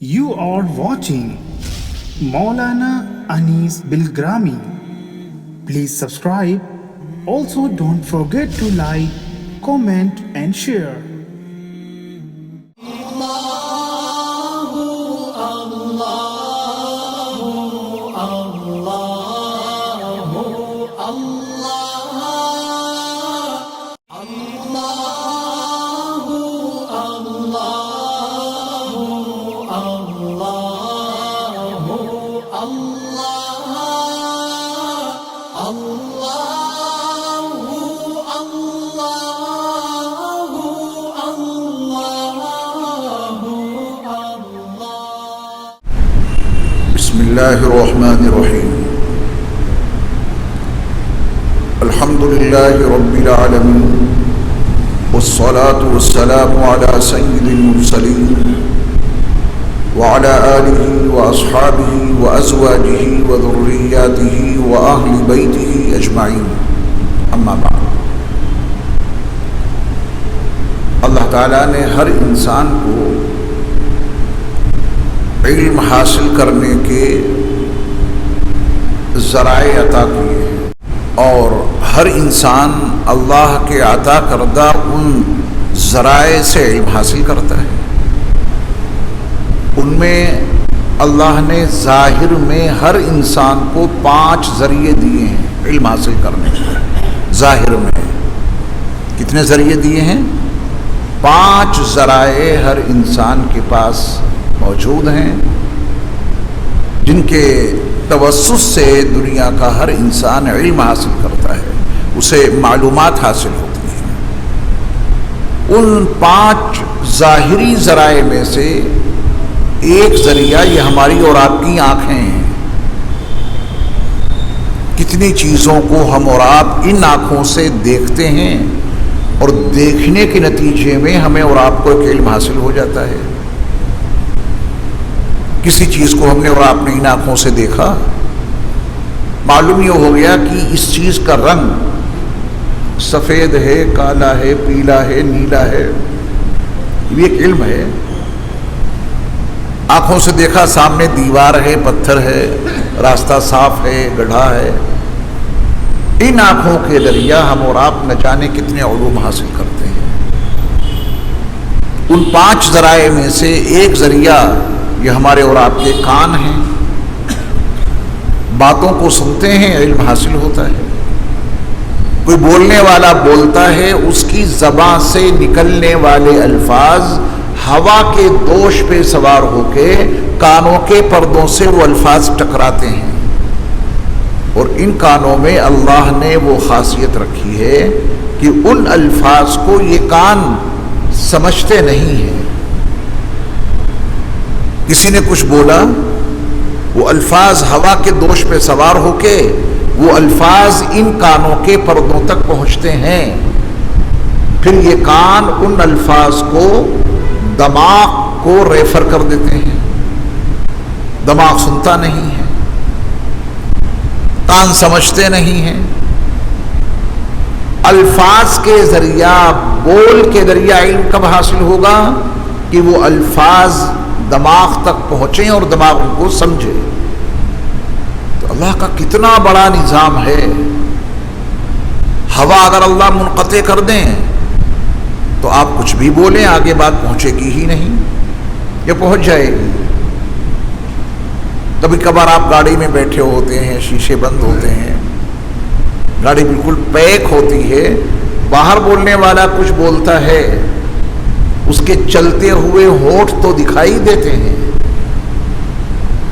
You are watching Maulana Anis Bilgrami. Please subscribe. Also, don't forget to like, comment, and share. بسم الله الرحمن الرحيم الحمد لله رب العالمين والصلاة والسلام على سيد المرسلين وعلى آله وأصحابه وأزواجه وذرياته وأهل بيته أجمعين أما بعد اللہ تعالیٰ نے ہر انسان کو علم حاصل کرنے کے ذرائع عطا کیے ہیں اور ہر انسان اللہ کے عطا کردہ ان ذرائع سے علم حاصل کرتا ہے۔ ان میں اللہ نے ظاہر میں ہر انسان کو 5 ذریعے دیے ہیں علم حاصل کرنے کے۔ ظاہر میں کتنے ذریعے دیے ہیں؟ 5 ذرائع ہر انسان کے پاس موجود ہیں جن کے توسط سے دنیا کا ہر انسان علم حاصل کرتا ہے، اسے معلومات حاصل ہوتی ہیں۔ ان 5 ظاہری ذرائع میں سے ایک ذریعہ یہ ہماری اور آپ کی آنکھیں ہیں۔ کتنی چیزوں کو ہم اور آپ ان آنکھوں سے دیکھتے ہیں اور دیکھنے کے نتیجے میں ہمیں اور آپ کو ایک علم حاصل ہو جاتا ہے۔ کسی چیز کو ہم نے اور آپ نے ان آنکھوں سے دیکھا، معلوم یہ ہو گیا کہ اس چیز کا رنگ سفید ہے، کالا ہے، پیلا ہے، نیلا ہے، یہ ایک علم ہے۔ آنکھوں سے دیکھا، سامنے دیوار ہے، پتھر ہے، راستہ صاف ہے، گڑھا ہے۔ ان آنکھوں کے ذریعہ ہم اور آپ نہ جانے کتنے علوم حاصل کرتے ہیں۔ ان 5 ذرائع میں سے ایک ذریعہ یہ ہمارے اور آپ کے کان ہیں، باتوں کو سنتے ہیں، علم حاصل ہوتا ہے۔ کوئی بولنے والا بولتا ہے، اس کی زبان سے نکلنے والے الفاظ ہوا کے دوش پہ سوار ہو کے کانوں کے پردوں سے وہ الفاظ ٹکراتے ہیں، اور ان کانوں میں اللہ نے وہ خاصیت رکھی ہے کہ ان الفاظ کو یہ کان سمجھتے نہیں ہیں۔ کسی نے کچھ بولا، وہ الفاظ ہوا کے دوش پہ سوار ہو کے وہ الفاظ ان کانوں کے پردوں تک پہنچتے ہیں، پھر یہ کان ان الفاظ کو دماغ کو ریفر کر دیتے ہیں۔ دماغ سنتا نہیں ہے، کان سمجھتے نہیں ہیں۔ الفاظ کے ذریعہ، بول کے ذریعہ علم کب حاصل ہوگا؟ کہ وہ الفاظ دماغ تک پہنچیں اور دماغ ان کو سمجھے۔ تو اللہ کا کتنا بڑا نظام ہے۔ ہوا اگر اللہ منقطع کر دیں تو آپ کچھ بھی بولیں، آگے بات پہنچے گی ہی نہیں، یہ پہنچ جائے گی۔ کبھی کبھار آپ گاڑی میں بیٹھے ہوتے ہیں، شیشے بند ہوتے ہیں، گاڑی بالکل پیک ہوتی ہے، باہر بولنے والا کچھ بولتا ہے، اس کے چلتے ہوئے ہونٹ تو دکھائی دیتے ہیں،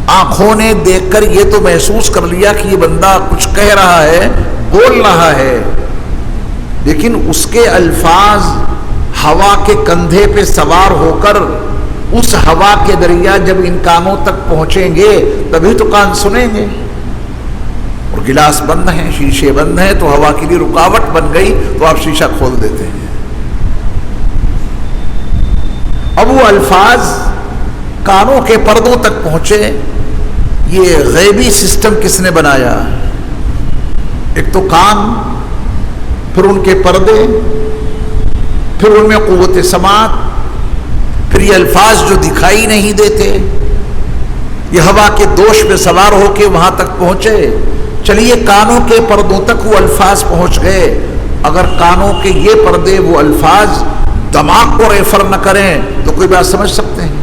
آنکھوں نے دیکھ کر یہ تو محسوس کر لیا کہ یہ بندہ کچھ کہہ رہا ہے، بول رہا ہے، لیکن اس کے الفاظ ہوا کے کندھے پہ سوار ہو کر اس ہوا کے ذریعہ جب ان کانوں تک پہنچیں گے تبھی تو کان سنیں گے۔ اور گلاس بند ہیں، شیشے بند ہیں، تو ہوا کے لیے رکاوٹ بن گئی تو آپ شیشہ کھول دیتے ہیں۔ اب وہ الفاظ کانوں کے پردوں تک پہنچے، یہ غیبی سسٹم کس نے بنایا؟ ایک تو کان، پھر ان کے پردے، پھر ان میں قوت سماعت، پھر یہ الفاظ جو دکھائی نہیں دیتے، یہ ہوا کے دوش پہ سوار ہو کے وہاں تک پہنچے، چلیے کانوں کے پردوں تک وہ الفاظ پہنچ گئے، اگر کانوں کے یہ پردے وہ الفاظ دماغ کو ریفر نہ کریں تو کوئی بات سمجھ سکتے ہیں؟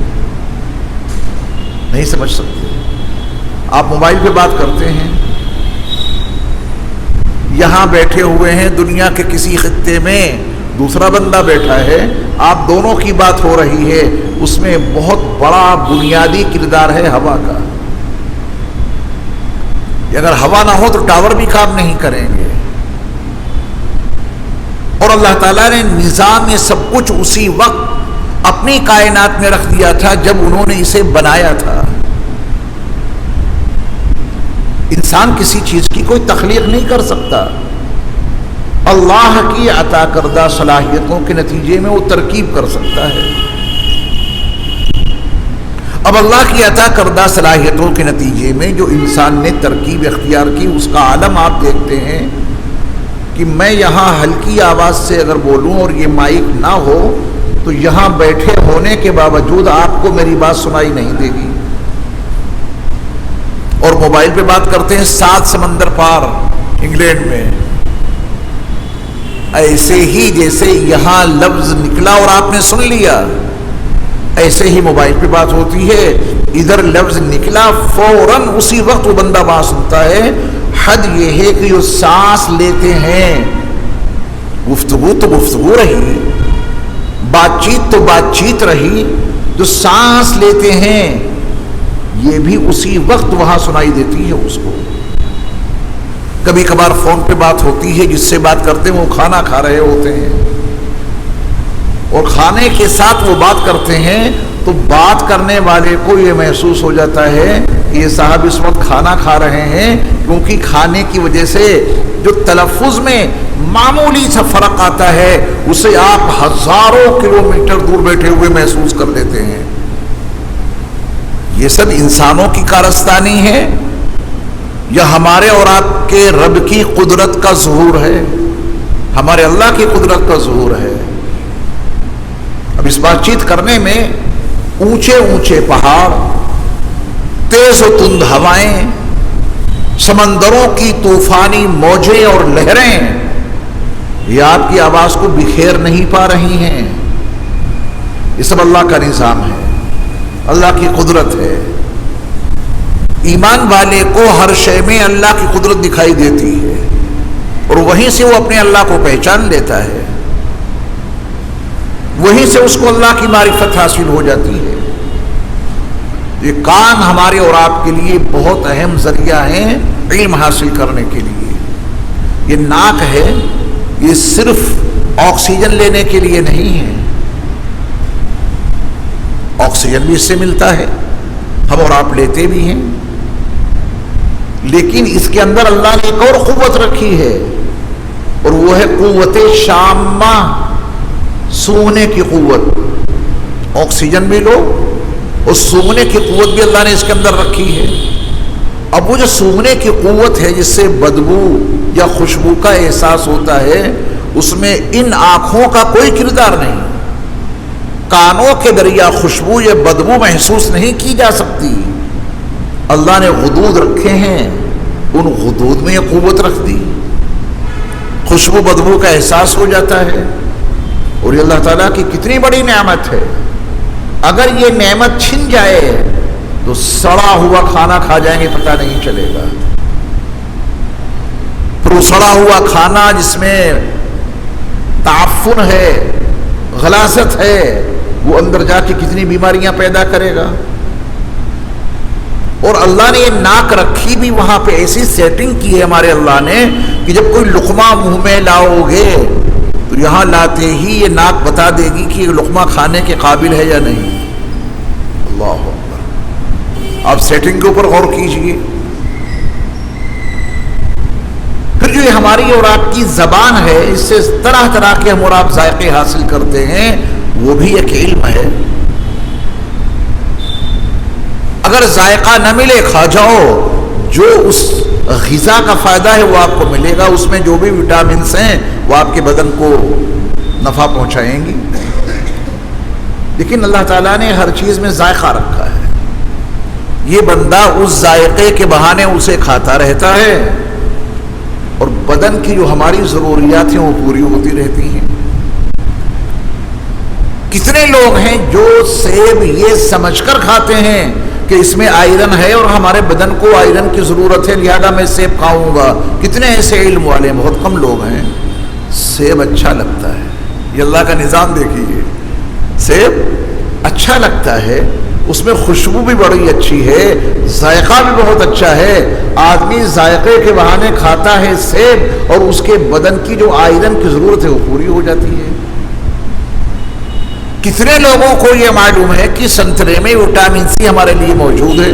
نہیں سمجھ سکتے۔ آپ موبائل پہ بات کرتے ہیں، یہاں بیٹھے ہوئے ہیں دنیا کے کسی خطے میں، دوسرا بندہ بیٹھا ہے، آپ دونوں کی بات ہو رہی ہے، اس میں بہت بڑا بنیادی کردار ہے ہوا کا۔ اگر ہوا نہ ہو تو ٹاور بھی کام نہیں کریں گے۔ اور اللہ تعالیٰ نے نظام میں سب کچھ اسی وقت اپنی کائنات میں رکھ دیا تھا جب انہوں نے اسے بنایا تھا۔ انسان کسی چیز کی کوئی تخلیق نہیں کر سکتا، اللہ کی عطا کردہ صلاحیتوں کے نتیجے میں وہ ترکیب کر سکتا ہے۔ اب اللہ کی عطا کردہ صلاحیتوں کے نتیجے میں جو انسان نے ترکیب اختیار کی، اس کا عالم آپ دیکھتے ہیں کہ میں یہاں ہلکی آواز سے اگر بولوں اور یہ مائک نہ ہو تو یہاں بیٹھے ہونے کے باوجود آپ کو میری بات سنائی نہیں دے گی۔ اور موبائل پہ بات کرتے ہیں 7 سمندر پار انگلینڈ میں، ایسے ہی جیسے یہاں لفظ نکلا اور آپ نے سن لیا، ایسے ہی موبائل پہ بات ہوتی ہے، ادھر لفظ نکلا فوراً اسی وقت وہ بندہ بات سنتا ہے۔ حد یہ ہے کہ جو سانس لیتے ہیں، گفتگو تو گفتگو رہی، بات چیت تو بات چیت رہی، جو سانس لیتے ہیں یہ بھی اسی وقت وہاں سنائی دیتی ہے اس کو۔ کبھی کبھار فون پہ بات ہوتی ہے، جس سے بات کرتے ہیں وہ کھانا کھا رہے ہوتے ہیں، اور کھانے کے ساتھ وہ بات کرتے ہیں تو بات کرنے والے کو یہ محسوس ہو جاتا ہے کہ یہ صاحب اس وقت کھانا کھا رہے ہیں، کیونکہ کھانے کی وجہ سے جو تلفظ میں معمولی سا فرق آتا ہے اسے آپ ہزاروں کلومیٹر دور بیٹھے ہوئے محسوس کر لیتے ہیں۔ یہ سب انسانوں کی کارستانی ہے یا ہمارے اور آپ کے رب کی قدرت کا ظہور ہے؟ ہمارے اللہ کی قدرت کا ظہور ہے۔ اب اس بات چیت کرنے میں اونچے اونچے پہاڑ، تیز و تند ہوائیں، سمندروں کی طوفانی موجیں اور لہریں یہ آپ کی آواز کو بکھیر نہیں پا رہی ہیں۔ یہ سب اللہ کا نظام ہے، اللہ کی قدرت ہے۔ ایمان والے کو ہر شے میں اللہ کی قدرت دکھائی دیتی ہے اور وہیں سے وہ اپنے اللہ کو پہچان لیتا ہے، وہیں سے اس کو اللہ کی معرفت حاصل ہو جاتی ہے۔ یہ کان ہمارے اور آپ کے لیے بہت اہم ذریعہ ہیں علم حاصل کرنے کے لیے۔ یہ ناک ہے، یہ صرف آکسیجن لینے کے لیے نہیں ہے، آکسیجن بھی اس سے ملتا ہے، ہم اور آپ لیتے بھی ہیں، لیکن اس کے اندر اللہ نے ایک اور قوت رکھی ہے اور وہ ہے قوت شامہ، سونگنے کی قوت۔ آکسیجن بھی لو اور سونگنے کی قوت بھی اللہ نے اس کے اندر رکھی ہے۔ اب وہ جو سونگنے کی قوت ہے جس سے بدبو یا خوشبو کا احساس ہوتا ہے، اس میں ان آنکھوں کا کوئی کردار نہیں۔ کانوں کے ذریعہ خوشبو یا بدبو محسوس نہیں کی جا سکتی، اللہ نے غدود رکھے ہیں، ان غدود میں یہ قوت رکھ دی، خوشبو بدبو کا احساس ہو جاتا ہے۔ اور یہ اللہ تعالیٰ کی کتنی بڑی نعمت ہے۔ اگر یہ نعمت چھن جائے تو سڑا ہوا کھانا کھا جائیں گے، پتہ نہیں چلے گا۔ پھر وہ سڑا ہوا کھانا جس میں تعفن ہے، غلاظت ہے، وہ اندر جا کے کتنی بیماریاں پیدا کرے گا۔ اور اللہ نے یہ ناک رکھی بھی وہاں پہ ایسی سیٹنگ کی ہے ہمارے اللہ نے کہ جب کوئی لقمہ منہ میں لاؤ گے تو یہاں لاتے ہی یہ ناک بتا دے گی کہ یہ لقمہ کھانے کے قابل ہے یا نہیں۔ اللہ اکبر، آپ سیٹنگ کے اوپر غور کیجئے۔ پھر جو یہ ہماری اور آپ کی زبان ہے، اس سے طرح طرح کے ہم اور آپ ذائقے حاصل کرتے ہیں، وہ بھی ایک علم ہے۔ اگر ذائقہ نہ ملے، کھا جاؤ، جو اس غذا کا فائدہ ہے وہ آپ کو ملے گا، اس میں جو بھی وٹامنس ہیں وہ آپ کے بدن کو نفع پہنچائیں گی۔ لیکن اللہ تعالیٰ نے ہر چیز میں ذائقہ رکھا ہے. یہ بندہ اس ذائقے کے بہانے اسے کھاتا رہتا ہے اور بدن کی جو ہماری ضروریات ہیں وہ پوری ہوتی رہتی ہیں. کتنے لوگ ہیں جو سیب یہ سمجھ کر کھاتے ہیں کہ اس میں آئرن ہے اور ہمارے بدن کو آئرن کی ضرورت ہے لہذا میں سیب کھاؤں گا. کتنے ایسے علم والے بہت کم لوگ ہیں. سیب اچھا لگتا ہے, یہ اللہ کا نظام دیکھیے. سیب اچھا لگتا ہے, اس میں خوشبو بھی بڑی اچھی ہے, ذائقہ بھی بہت اچھا ہے. آدمی ذائقے کے بہانے کھاتا ہے سیب اور اس کے بدن کی جو آئرن کی ضرورت ہے وہ پوری ہو جاتی ہے. کتنے لوگوں کو یہ معلوم ہے کہ سنترے میں وٹامن سی ہمارے لیے موجود ہے.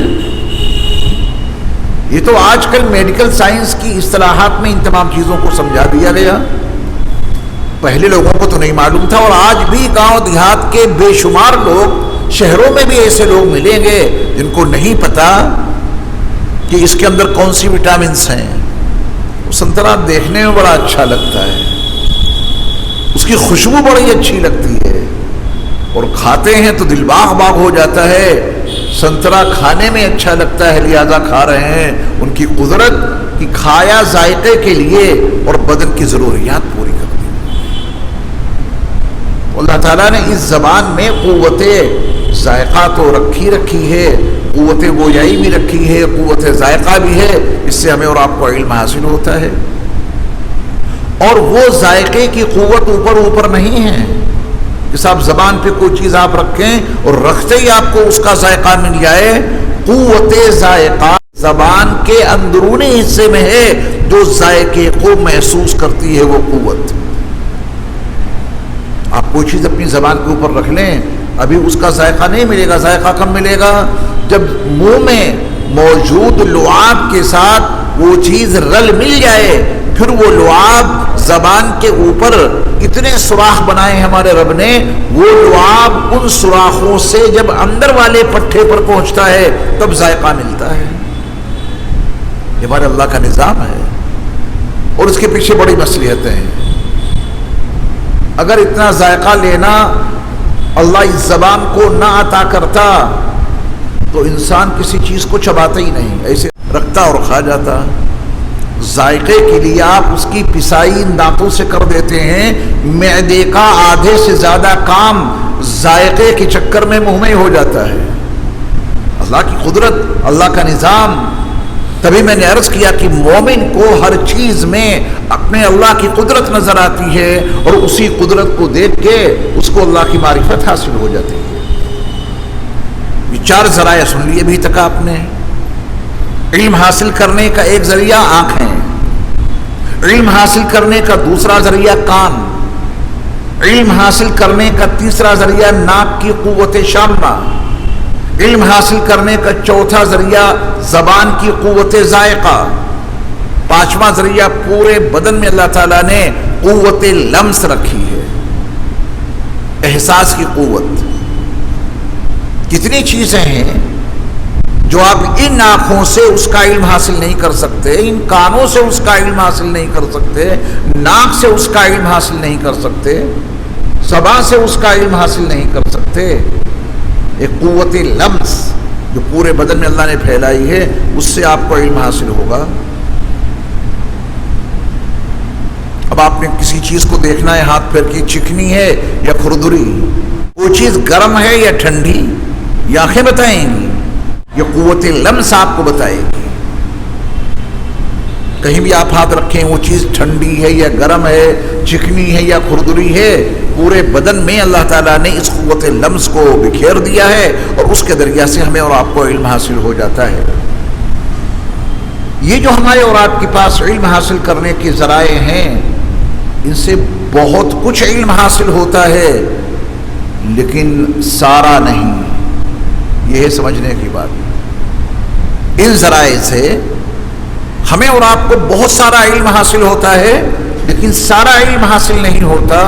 یہ تو آج کل میڈیکل سائنس کی اصطلاحات میں ان تمام چیزوں کو سمجھا دیا گیا. پہلے لوگوں کو تو نہیں معلوم تھا, اور آج بھی گاؤں دیہات کے بے شمار لوگ, شہروں میں بھی ایسے لوگ ملیں گے جن کو نہیں پتا کہ اس کے اندر کون سی وٹامنس ہیں. سنترا دیکھنے میں بڑا اچھا لگتا ہے, اس کی خوشبو بڑی اچھی لگتی ہے اور کھاتے ہیں تو دل باغ باغ ہو جاتا ہے. سنترا کھانے میں اچھا لگتا ہے لہذا کھا رہے ہیں. ان کی قدرت کہ کھایا ذائقے کے لیے اور بدن کی ضروریات پوری کر دی. اللہ تعالیٰ نے اس زبان میں قوت ذائقہ تو رکھی ہے, قوت گویائی بھی رکھی ہے, قوت ذائقہ بھی ہے. اس سے ہمیں اور آپ کو علم حاصل ہوتا ہے. اور وہ ذائقے کی قوت اوپر نہیں ہے کہ صاحب زبان پہ کوئی چیز آپ رکھیں اور رکھتے ہی آپ کو اس کا ذائقہ مل جائے. قوت ذائقہ زبان کے اندرونی حصے میں ہے, جو ذائقے کو محسوس کرتی ہے وہ قوت. آپ کوئی چیز اپنی زبان کے اوپر رکھ لیں, ابھی اس کا ذائقہ نہیں ملے گا. ذائقہ کب ملے گا؟ جب منہ میں موجود لعاب کے ساتھ وہ چیز رل مل جائے. پھر وہ لعاب زبان کے اوپر اتنے سوراخ بنائے ہمارے رب نے, وہ لعاب ان سوراخوں سے جب اندر والے پٹھے پر پہنچتا ہے تب ذائقہ ملتا ہے. یہ ہمارے اللہ کا نظام ہے اور اس کے پیچھے بڑی مصلحتیں ہیں. اگر اتنا ذائقہ لینا اللہ اس زبان کو نہ عطا کرتا تو انسان کسی چیز کو چباتا ہی نہیں, ایسے رکھتا اور کھا جاتا. ذائقے کے لیے آپ اس کی پسائی دانتوں سے کر دیتے ہیں. معدے کا آدھے سے زیادہ کام ذائقے کے چکر میں منہ میں ہو جاتا ہے. اللہ کی قدرت, اللہ کا نظام. تبھی میں نے عرض کیا کہ مومن کو ہر چیز میں اپنے اللہ کی قدرت نظر آتی ہے اور اسی قدرت کو دیکھ کے اس کو اللہ کی معرفت حاصل ہو جاتی ہے. یہ 4 ذرائع سن لیے ابھی تک آپ نے. علم حاصل کرنے کا ایک ذریعہ آنکھیں, علم حاصل کرنے کا دوسرا ذریعہ کان, علم حاصل کرنے کا تیسرا ذریعہ ناک کی قوت شامہ, علم حاصل کرنے کا چوتھا ذریعہ زبان کی قوت ذائقہ, 5واں ذریعہ پورے بدن میں اللہ تعالیٰ نے قوت لمس رکھی ہے, احساس کی قوت. کتنی چیزیں ہیں جو آپ ان آنکھوں سے اس کا علم حاصل نہیں کر سکتے, ان کانوں سے اس کا علم حاصل نہیں کر سکتے, ناک سے اس کا علم حاصل نہیں کر سکتے, زبان سے اس کا علم حاصل نہیں کر سکتے. ایک قوت لمس جو پورے بدن میں اللہ نے پھیلائی ہے, اس سے آپ کو علم حاصل ہوگا. اب آپ نے کسی چیز کو دیکھنا ہے, ہاتھ پیر کی چکنی ہے یا کھردری, وہ چیز گرم ہے یا ٹھنڈی, یہ آنکھیں بتائیں گی, یہ قوت لمس آپ کو بتائے گی. کہیں بھی آپ ہاتھ رکھیں وہ چیز ٹھنڈی ہے یا گرم ہے, چکنی ہے یا کھردری ہے, پورے بدن میں اللہ تعالیٰ نے اس قوت لمس کو بکھیر دیا ہے اور اس کے ذریعہ سے ہمیں اور آپ کو علم حاصل ہو جاتا ہے. یہ جو ہمارے اور آپ کے پاس علم حاصل کرنے کے ذرائع ہیں, ان سے بہت کچھ علم حاصل ہوتا ہے لیکن سارا نہیں. یہ ہے سمجھنے کی بات. ان ذرائع سے ہمیں اور آپ کو بہت سارا علم حاصل ہوتا ہے لیکن سارا علم حاصل نہیں ہوتا.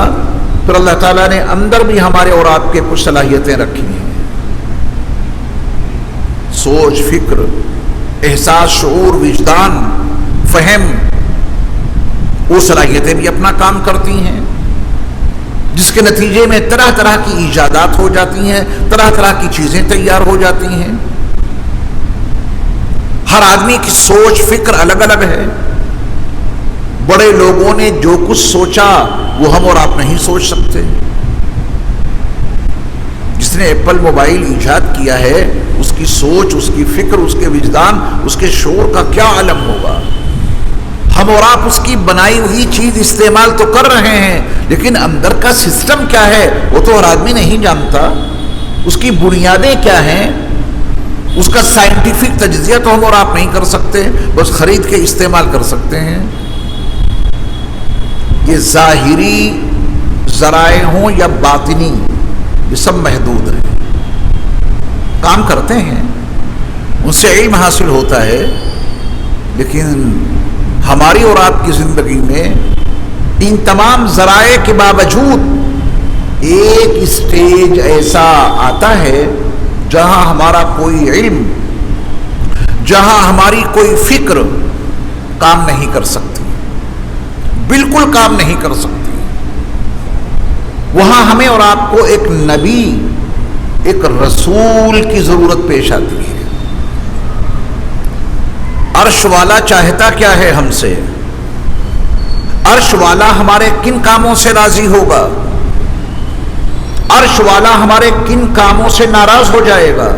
پھر اللہ تعالیٰ نے اندر بھی ہمارے اور آپ کے کچھ صلاحیتیں رکھی ہیں, سوچ, فکر, احساس, شعور, وجدان, فہم. وہ صلاحیتیں بھی اپنا کام کرتی ہیں. جس کے نتیجے میں طرح طرح کی ایجادات ہو جاتی ہیں، طرح طرح کی چیزیں تیار ہو جاتی ہیں۔ ہر آدمی کی سوچ فکر الگ الگ ہے۔ بڑے لوگوں نے جو کچھ سوچا وہ ہم اور آپ نہیں سوچ سکتے۔ جس نے ایپل موبائل ایجاد کیا ہے اس کی سوچ، اس کی فکر، اس کے وجدان، اس کے شعور کا کیا عالم ہوگا۔ ہم اور آپ اس کی بنائی ہوئی چیز استعمال تو کر رہے ہیں، لیکن اندر کا سسٹم کیا ہے وہ تو ہر آدمی نہیں جانتا۔ اس کی بنیادیں کیا ہیں، اس کا سائنٹیفک تجزیہ تو ہم اور آپ نہیں کر سکتے، بس خرید کے استعمال کر سکتے ہیں۔ یہ ظاہری ذرائع ہوں یا باطنی، یہ سب محدود ہیں، کام کرتے ہیں، ان سے علم حاصل ہوتا ہے، لیکن ہماری اور آپ کی زندگی میں ان تمام ذرائع کے باوجود ایک اسٹیج ایسا آتا ہے جہاں ہمارا کوئی علم، جہاں ہماری کوئی فکر کام نہیں کر سکتی، بالکل کام نہیں کر سکتی۔ وہاں ہمیں اور آپ کو ایک نبی، ایک رسول کی ضرورت پیش آتی ہے۔ عرش والا چاہتا کیا ہے ہم سے؟ عرش والا ہمارے کن کاموں سے راضی ہوگا؟ عرش والا ہمارے کن کاموں سے ناراض ہو جائے گا؟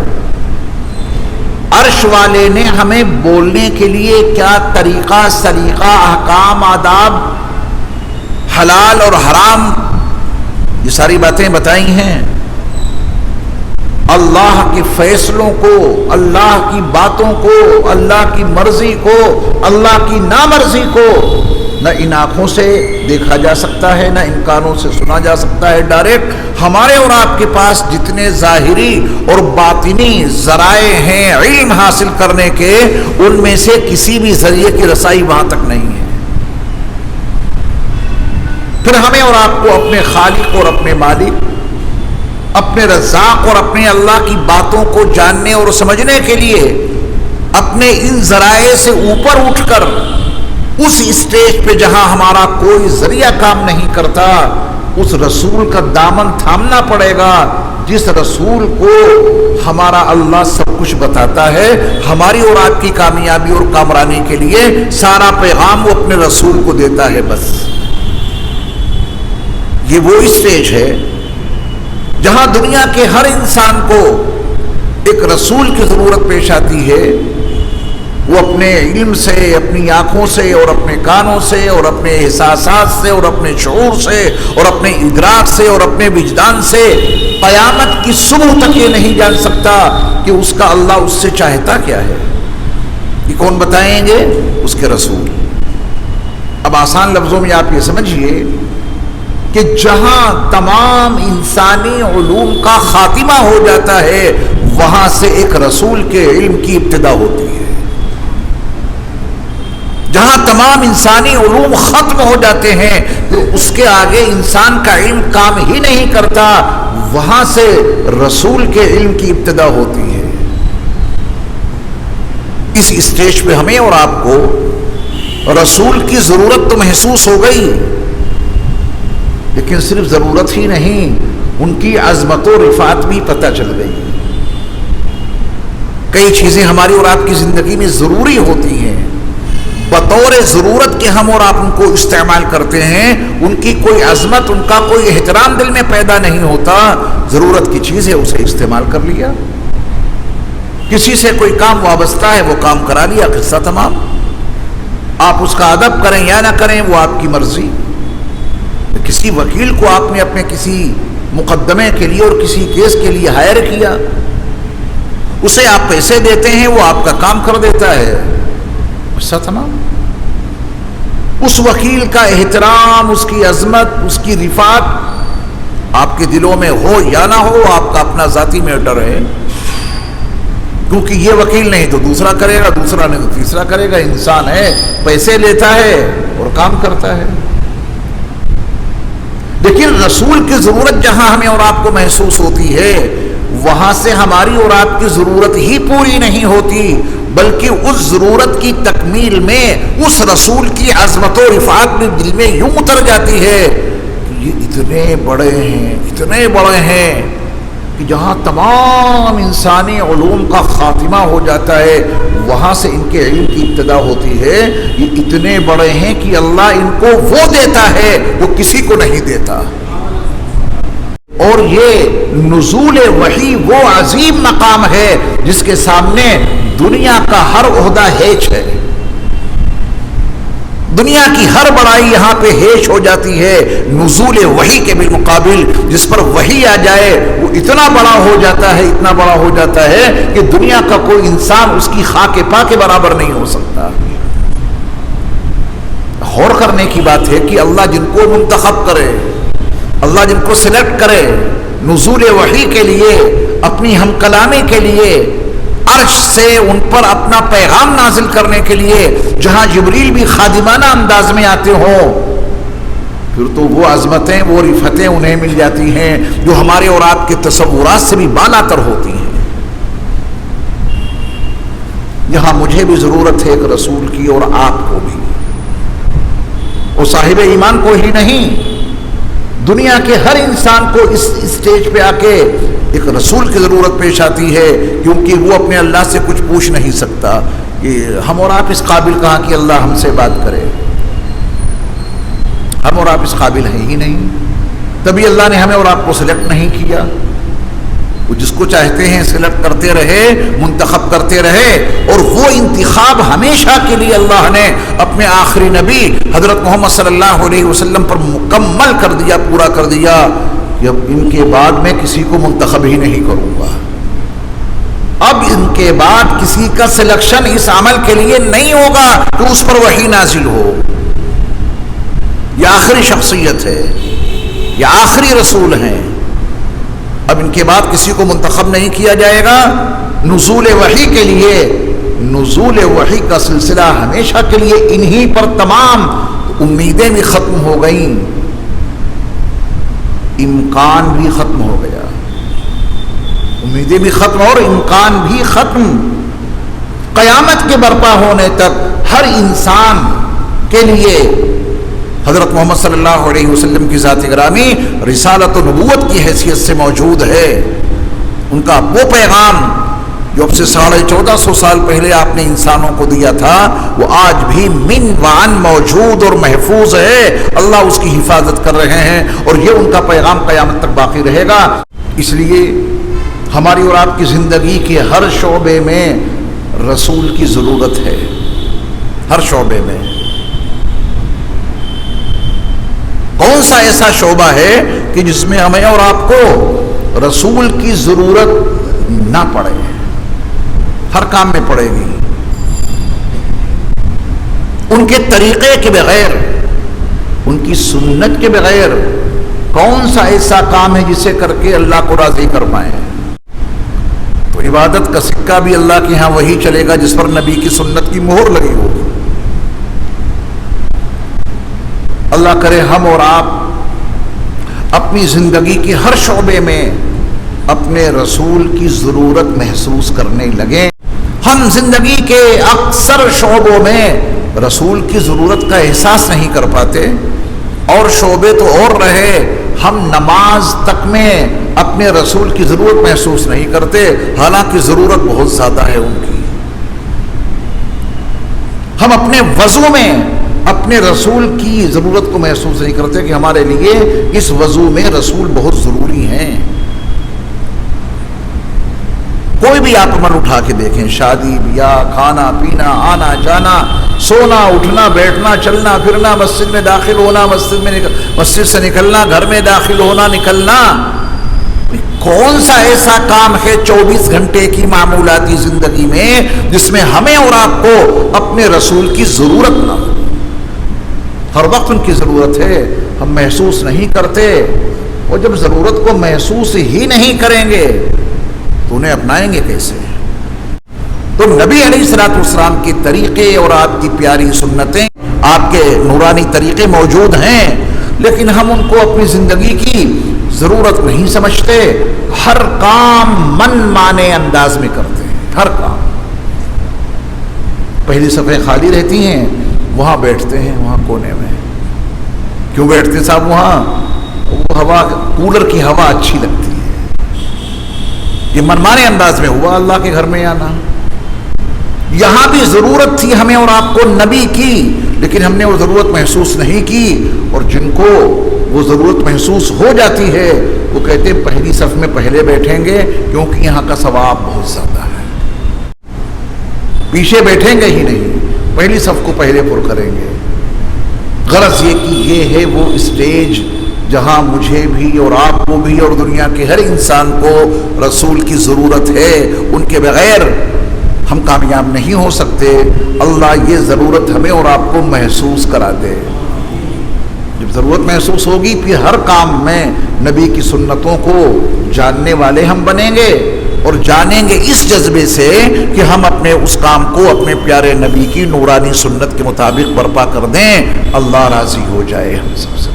عرش والے نے ہمیں بولنے کے لیے کیا طریقہ سلیقہ، احکام، آداب، حلال اور حرام، یہ ساری باتیں بتائی ہیں۔ اللہ کے فیصلوں کو، اللہ کی باتوں کو، اللہ کی مرضی کو، اللہ کی نامرضی کو نہ ان آنکھوں سے دیکھا جا سکتا ہے، نہ ان کانوں سے سنا جا سکتا ہے ڈائریکٹ۔ ہمارے اور آپ کے پاس جتنے ظاہری اور باطنی ذرائع ہیں علم حاصل کرنے کے، ان میں سے کسی بھی ذریعے کی رسائی وہاں تک نہیں ہے۔ پھر ہمیں اور آپ کو اپنے خالق اور اپنے مالک، اپنے رزاق اور اپنے اللہ کی باتوں کو جاننے اور سمجھنے کے لیے اپنے ان ذرائع سے اوپر اٹھ کر اس اسٹیج پہ جہاں ہمارا کوئی ذریعہ کام نہیں کرتا، اس رسول کا دامن تھامنا پڑے گا، جس رسول کو ہمارا اللہ سب کچھ بتاتا ہے۔ ہماری اور آپ کی کامیابی اور کامرانی کے لیے سارا پیغام وہ اپنے رسول کو دیتا ہے۔ بس یہ وہ اسٹیج ہے جہاں دنیا کے ہر انسان کو ایک رسول کی ضرورت پیش آتی ہے۔ وہ اپنے علم سے، اپنی آنکھوں سے اور اپنے کانوں سے اور اپنے احساسات سے اور اپنے شعور سے اور اپنے ادراک سے اور اپنے وجدان سے قیامت کی صبح تک یہ نہیں جان سکتا کہ اس کا اللہ اس سے چاہتا کیا ہے۔ یہ کون بتائیں گے؟ اس کے رسول۔ اب آسان لفظوں میں آپ یہ سمجھیے کہ جہاں تمام انسانی علوم کا خاتمہ ہو جاتا ہے، وہاں سے ایک رسول کے علم کی ابتدا ہوتی ہے۔ جہاں تمام انسانی علوم ختم ہو جاتے ہیں تو اس کے آگے انسان کا علم کام ہی نہیں کرتا، وہاں سے رسول کے علم کی ابتدا ہوتی ہے۔ اس اسٹیج پہ ہمیں اور آپ کو رسول کی ضرورت تو محسوس ہو گئی، لیکن صرف ضرورت ہی نہیں، ان کی عظمت و رفعت بھی پتہ چل گئی۔ کئی چیزیں ہماری اور آپ کی زندگی میں ضروری ہوتی ہیں، بطور ضرورت کے ہم اور آپ ان کو استعمال کرتے ہیں، ان کی کوئی عظمت، ان کا کوئی احترام دل میں پیدا نہیں ہوتا۔ ضرورت کی چیز ہے، اسے استعمال کر لیا۔ کسی سے کوئی کام وابستہ ہے، وہ کام کرا لیا، قصہ تمام۔ آپ اس کا ادب کریں یا نہ کریں وہ آپ کی مرضی۔ کسی وکیل کو آپ نے اپنے کسی مقدمے کے لیے اور کسی کیس کے لیے ہائر کیا، اسے آپ پیسے دیتے ہیں، وہ آپ کا کام کر دیتا ہے، قصہ تمام۔ اس وکیل کا احترام، اس کی عظمت، اس کی رفعت آپ کے دلوں میں ہو یا نہ ہو، آپ کا اپنا ذاتی میٹر ہے، کیونکہ یہ وکیل نہیں تو دوسرا کرے گا، دوسرا نہیں تو تیسرا کرے گا۔ انسان ہے، پیسے لیتا ہے اور کام کرتا ہے۔ لیکن رسول کی ضرورت جہاں ہمیں اور آپ کو محسوس ہوتی ہے، وہاں سے ہماری اور آپ کی ضرورت ہی پوری نہیں ہوتی، بلکہ اس ضرورت کی تکمیل میں اس رسول کی عظمت و رفعت بھی دل میں یوں اتر جاتی ہے کہ یہ اتنے بڑے ہیں کہ جہاں تمام انسانی علوم کا خاتمہ ہو جاتا ہے وہاں سے ان کے علم کی ابتدا ہوتی ہے. یہ اتنے بڑے ہیں کہ اللہ ان کو وہ دیتا ہے وہ کسی کو نہیں دیتا. اور یہ نزول وحی وہ عظیم مقام ہے جس کے سامنے دنیا کا ہر عہدہ ہیچ ہے. دنیا کی ہر بڑائی یہاں پہ ہیچ ہو جاتی ہے نزول وحی کے بالمقابل. جس پر وحی آ جائے وہ اتنا بڑا ہو جاتا ہے کہ دنیا کا کوئی انسان اس کی خاک پا کے برابر نہیں ہو سکتا. غور کرنے کی بات ہے کہ اللہ جن کو منتخب کرے، اللہ جن کو سلیکٹ کرے نزول وحی کے لیے، اپنی ہم کلامی کے لیے، عرش سے ان پر اپنا پیغام نازل کرنے کے لیے، جہاں جبریل بھی خادمانہ انداز میں آتے ہوں، پھر تو وہ عظمتیں، وہ رفتیں انہیں مل جاتی ہیں جو ہمارے اور آپ کے تصورات سے بھی بالا تر ہوتی ہیں. یہاں مجھے بھی ضرورت ہے ایک رسول کی اور آپ کو بھی، اور صاحب ایمان کو ہی نہیں، دنیا کے ہر انسان کو اس اسٹیج پہ آ کے ایک رسول کی ضرورت پیش آتی ہے، کیونکہ وہ اپنے اللہ سے کچھ پوچھ نہیں سکتا کہ ہم اور آپ اس قابل کہاں کہ اللہ ہم سے بات کرے. ہم اور آپ اس قابل ہیں ہی نہیں، تبھی اللہ نے ہمیں اور آپ کو سلیکٹ نہیں کیا. وہ جس کو چاہتے ہیں سلیکٹ کرتے رہے، منتخب کرتے رہے، اور وہ انتخاب ہمیشہ کے لیے اللہ نے اپنے آخری نبی حضرت محمد صلی اللہ علیہ وسلم پر مکمل کر دیا، پورا کر دیا کہ اب ان کے بعد میں کسی کو منتخب ہی نہیں کروں گا. اب ان کے بعد کسی کا سلیکشن اس عمل کے لیے نہیں ہوگا کہ اس پر وحی نازل ہو. یہ آخری شخصیت ہے، یہ آخری رسول ہیں. اب ان کے بعد کسی کو منتخب نہیں کیا جائے گا نزول وحی کے لیے. نزول وحی کا سلسلہ ہمیشہ کے لیے انہی پر تمام. امیدیں بھی ختم ہو گئیں، امکان بھی ختم ہو گیا. امیدیں بھی ختم اور امکان بھی ختم. قیامت کے برپا ہونے تک ہر انسان کے لیے حضرت محمد صلی اللہ علیہ وسلم کی ذات گرامی رسالت و نبوت کی حیثیت سے موجود ہے. ان کا وہ پیغام جو اب سے 1450 سال پہلے آپ نے انسانوں کو دیا تھا وہ آج بھی من وعن موجود اور محفوظ ہے. اللہ اس کی حفاظت کر رہے ہیں اور یہ ان کا پیغام قیامت تک باقی رہے گا. اس لیے ہماری اور آپ کی زندگی کے ہر شعبے میں رسول کی ضرورت ہے. ہر شعبے میں. کون سا ایسا شعبہ ہے کہ جس میں ہمیں اور آپ کو رسول کی ضرورت نہ پڑے؟ ہر کام میں پڑے گی. ان کے طریقے کے بغیر، ان کی سنت کے بغیر کون سا ایسا کام ہے جسے کر کے اللہ کو راضی کر پائیں؟ تو عبادت کا سکہ بھی اللہ کے ہاں وہی چلے گا جس پر نبی کی سنت کی مہر لگی ہوگی. اللہ کرے ہم اور آپ اپنی زندگی کے ہر شعبے میں اپنے رسول کی ضرورت محسوس کرنے لگیں. ہم زندگی کے اکثر شعبوں میں رسول کی ضرورت کا احساس نہیں کر پاتے، اور شعبے تو اور رہے، ہم نماز تک میں اپنے رسول کی ضرورت محسوس نہیں کرتے، حالانکہ ضرورت بہت زیادہ ہے ان کی. ہم اپنے وضو میں اپنے رسول کی ضرورت کو محسوس نہیں کرتے کہ ہمارے لیے اس وضو میں رسول بہت ضروری ہیں. کوئی بھی آپ عمل اٹھا کے دیکھیں، شادی بیاہ، کھانا پینا، آنا جانا، سونا اٹھنا، بیٹھنا، چلنا پھرنا، مسجد میں داخل ہونا، مسجد سے نکلنا، گھر میں داخل ہونا نکلنا، کون سا ایسا کام ہے 24 گھنٹے کی معمولاتی زندگی میں جس میں ہمیں اور آپ کو اپنے رسول کی ضرورت نہ ہو؟ ہر وقت ان کی ضرورت ہے، ہم محسوس نہیں کرتے. اور جب ضرورت کو محسوس ہی نہیں کریں گے تو انہیں اپنائیں گے کیسے؟ تو نبی علیہ الصلوۃ والسلام کے طریقے اور آپ کی پیاری سنتیں، آپ کے نورانی طریقے موجود ہیں، لیکن ہم ان کو اپنی زندگی کی ضرورت نہیں سمجھتے. ہر کام من مانے انداز میں کرتے ہیں. ہر کام. پہلی صفحیں خالی رہتی ہیں، وہاں بیٹھتے ہیں، وہاں کونے میں. کیوں بیٹھتے صاحب وہاں؟ وہ ہوا کولر کی ہوا اچھی لگتی ہے. یہ منمانے انداز میں ہوا اللہ کے گھر میں آنا. یہاں بھی ضرورت تھی ہمیں اور آپ کو نبی کی، لیکن ہم نے وہ ضرورت محسوس نہیں کی. اور جن کو وہ ضرورت محسوس ہو جاتی ہے وہ کہتے ہیں پہلی صف میں پہلے بیٹھیں گے کیونکہ یہاں کا ثواب بہت زیادہ ہے. پیچھے بیٹھیں گے ہی نہیں، پہلی صف کو پہلے پر کریں گے. غرض یہ کہ یہ ہے وہ اسٹیج جہاں مجھے بھی اور آپ کو بھی اور دنیا کے ہر انسان کو رسول کی ضرورت ہے. ان کے بغیر ہم کامیاب نہیں ہو سکتے. اللہ یہ ضرورت ہمیں اور آپ کو محسوس کرا دے. جب ضرورت محسوس ہوگی پھر ہر کام میں نبی کی سنتوں کو جاننے والے ہم بنیں گے، اور جانیں گے اس جذبے سے کہ ہم اپنے اس کام کو اپنے پیارے نبی کی نورانی سنت کے مطابق برپا کر دیں. اللہ راضی ہو جائے ہم سب سے.